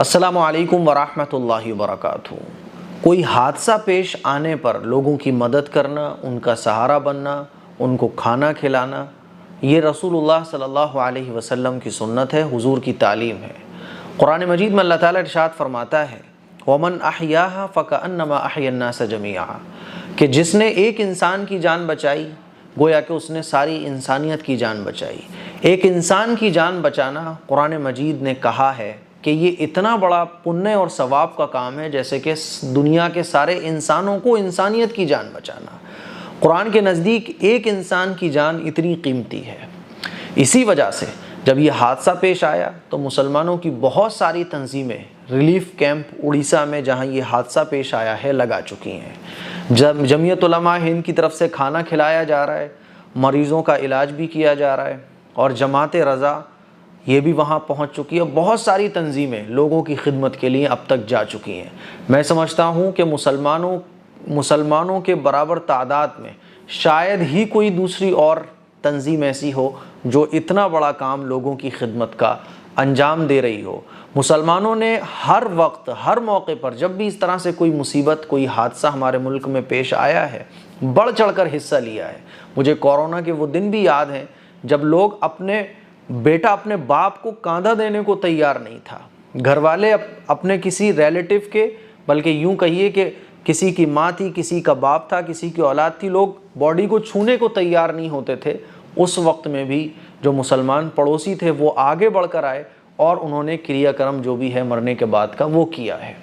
अस्सलामु अलैकुम वरहमतुल्लाहि वबरकातुहू। कोई हादसा पेश आने पर लोगों की मदद करना, उनका सहारा बनना, उनको खाना खिलाना, ये रसूलुल्लाह सल्लल्लाहु अलैहि वसल्लम की सुन्नत है, हुजूर की तालीम है। कुरान मजीद में अल्लाह ताला इरशाद फरमाता है, वमन अहयाहा फकअन्नमा अहयन्नास जमीआ, कि जिसने एक इंसान की जान बचाई गोया कि उसने सारी इंसानियत की जान बचाई। एक इंसान की जान बचाना कुरान मजीद ने कहा है कि ये इतना बड़ा पुण्य और सवाब का काम है जैसे कि दुनिया के सारे इंसानों को इंसानियत की जान बचाना। कुरान के नज़दीक एक इंसान की जान इतनी कीमती है। इसी वजह से जब ये हादसा पेश आया तो मुसलमानों की बहुत सारी तंजीमें रिलीफ कैंप उड़ीसा में जहाँ ये हादसा पेश आया है लगा चुकी हैं। जब जमीयत उलमा हिंद की तरफ से खाना खिलाया जा रहा है, मरीज़ों का इलाज भी किया जा रहा है और जमात रज़ा ये भी वहाँ पहुँच चुकी है। बहुत सारी तंजीमें लोगों की खिदमत के लिए अब तक जा चुकी हैं। मैं समझता हूँ कि मुसलमानों के बराबर तादाद में शायद ही कोई दूसरी और तंजीम ऐसी हो जो इतना बड़ा काम लोगों की खिदमत का अंजाम दे रही हो। मुसलमानों ने हर वक्त हर मौके पर जब भी इस तरह से कोई मुसीबत कोई हादसा हमारे मुल्क में पेश आया है बढ़ चढ़कर हिस्सा लिया है। मुझे कोरोना के वो दिन भी याद हैं जब लोग अपने बाप को कांधा देने को तैयार नहीं था। घर वाले अपने किसी रिलेटिव के, बल्कि यूं कहिए कि किसी की माँ थी, किसी का बाप था, किसी की औलाद थी, लोग बॉडी को छूने को तैयार नहीं होते थे। उस वक्त में भी जो मुसलमान पड़ोसी थे वो आगे बढ़कर आए और उन्होंने क्रियाक्रम जो भी है मरने के बाद का वो किया है।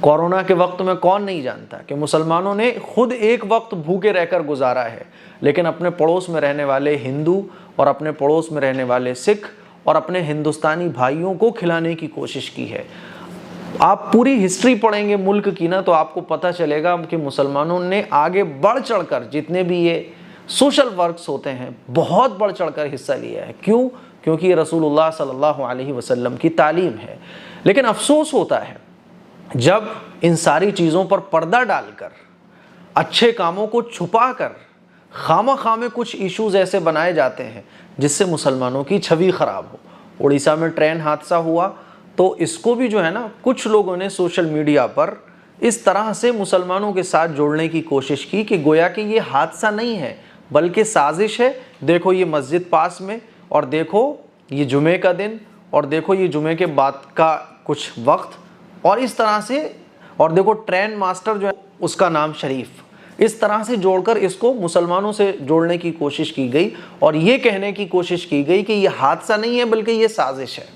कोरोना के वक्त में कौन नहीं जानता कि मुसलमानों ने खुद एक वक्त भूखे रहकर गुजारा है, लेकिन अपने पड़ोस में रहने वाले हिंदू और अपने पड़ोस में रहने वाले सिख और अपने हिंदुस्तानी भाइयों को खिलाने की कोशिश की है। आप पूरी हिस्ट्री पढ़ेंगे मुल्क की ना तो आपको पता चलेगा कि मुसलमानों ने आगे बढ़ चढ़कर जितने भी ये सोशल वर्क्स होते हैं बहुत बढ़ चढ़कर हिस्सा लिया है। क्यों? क्योंकि ये रसूलुल्लाह सल्लल्लाहु अलैहि वसल्लम की तालीम है। लेकिन अफसोस होता है जब इन सारी चीज़ों पर पर्दा डालकर, अच्छे कामों को छुपाकर खामा में कुछ इश्यूज ऐसे बनाए जाते हैं जिससे मुसलमानों की छवि ख़राब हो। उड़ीसा में ट्रेन हादसा हुआ तो इसको भी जो है ना कुछ लोगों ने सोशल मीडिया पर इस तरह से मुसलमानों के साथ जोड़ने की कोशिश की कि गोया कि ये हादसा नहीं है बल्कि साजिश है। देखो ये मस्जिद पास में, और देखो ये जुमे का दिन, और देखो ये जुमे के बाद का कुछ वक्त, और इस तरह से, और देखो ट्रेन मास्टर जो है उसका नाम शरीफ, इस तरह से जोड़कर इसको मुसलमानों से जोड़ने की कोशिश की गई और ये कहने की कोशिश की गई कि ये हादसा नहीं है बल्कि ये साजिश है।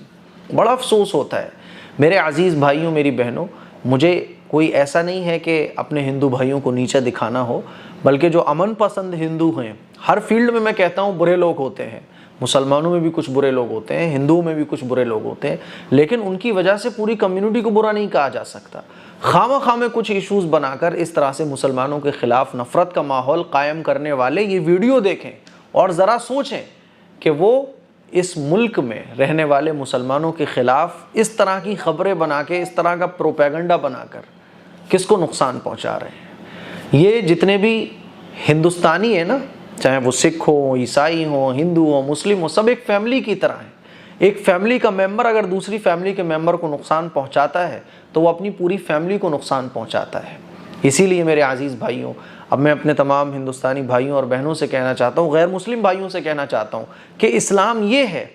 बड़ा अफसोस होता है मेरे अजीज़ भाइयों, मेरी बहनों। मुझे कोई ऐसा नहीं है कि अपने हिंदू भाइयों को नीचा दिखाना हो, बल्कि जो अमन पसंद हिंदू हैं, हर फील्ड में मैं कहता हूँ बुरे लोग होते हैं। मुसलमानों में भी कुछ बुरे लोग होते हैं, हिंदुओं में भी कुछ बुरे लोग होते हैं, लेकिन उनकी वजह से पूरी कम्युनिटी को बुरा नहीं कहा जा सकता। खामे कुछ इश्यूज बनाकर इस तरह से मुसलमानों के ख़िलाफ़ नफ़रत का माहौल कायम करने वाले ये वीडियो देखें और ज़रा सोचें कि वो इस मुल्क में रहने वाले मुसलमानों के ख़िलाफ़ इस तरह की ख़बरें बना के, इस तरह का प्रोपेगेंडा बनाकर किसको नुकसान पहुँचा रहे हैं। ये जितने भी हिंदुस्तानी है ना, चाहे वो सिख हो, ईसाई हो, हिंदू हो, मुस्लिम हो, सब एक फैमिली की तरह है। एक फैमिली का मेंबर अगर दूसरी फैमिली के मेंबर को नुकसान पहुंचाता है तो वो अपनी पूरी फैमिली को नुकसान पहुंचाता है। इसीलिए मेरे अजीज़ भाइयों, अब मैं अपने तमाम हिंदुस्तानी भाइयों और बहनों से कहना चाहता हूँ, गैर मुस्लिम भाइयों से कहना चाहता हूँ कि इस्लाम ये है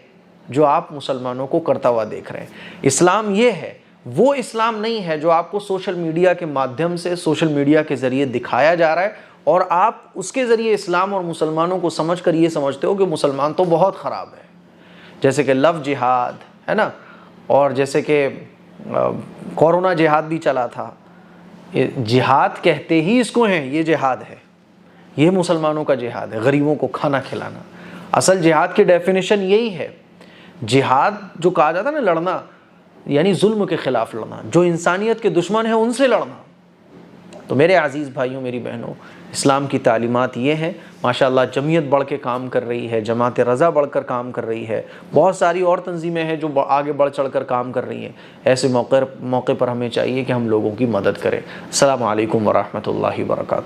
जो आप मुसलमानों को करता हुआ देख रहे हैं। इस्लाम ये है, वो इस्लाम नहीं है जो आपको सोशल मीडिया के माध्यम से, सोशल मीडिया के ज़रिए दिखाया जा रहा है और आप उसके ज़रिए इस्लाम और मुसलमानों को समझ कर ये समझते हो कि मुसलमान तो बहुत ख़राब है। जैसे कि लव जिहाद है ना, और जैसे कि कोरोना जिहाद भी चला था। ये जिहाद कहते ही इसको हैं, ये जिहाद है, ये मुसलमानों का जिहाद है, गरीबों को खाना खिलाना। असल जिहाद की डेफिनेशन यही है। जिहाद जो कहा जाता है ना, लड़ना, यानी जुल्म के ख़िलाफ़ लड़ना, जो इंसानियत के दुश्मन है उनसे लड़ना। तो मेरे अजीज़ भाइयों, मेरी बहनों, इस्लाम की तालीमात ये हैं। माशाअल्लाह जमीयत बढ़ के काम कर रही है, जमात रज़ा बढ़कर काम कर रही है, बहुत सारी और तंजीमें हैं जो आगे बढ़ चढ़ कर काम कर रही हैं। ऐसे मौके पर हमें चाहिए कि हम लोगों की मदद करें। अस्सलामु अलैकुम वरहमतुल्लाहि वबरकातुहू।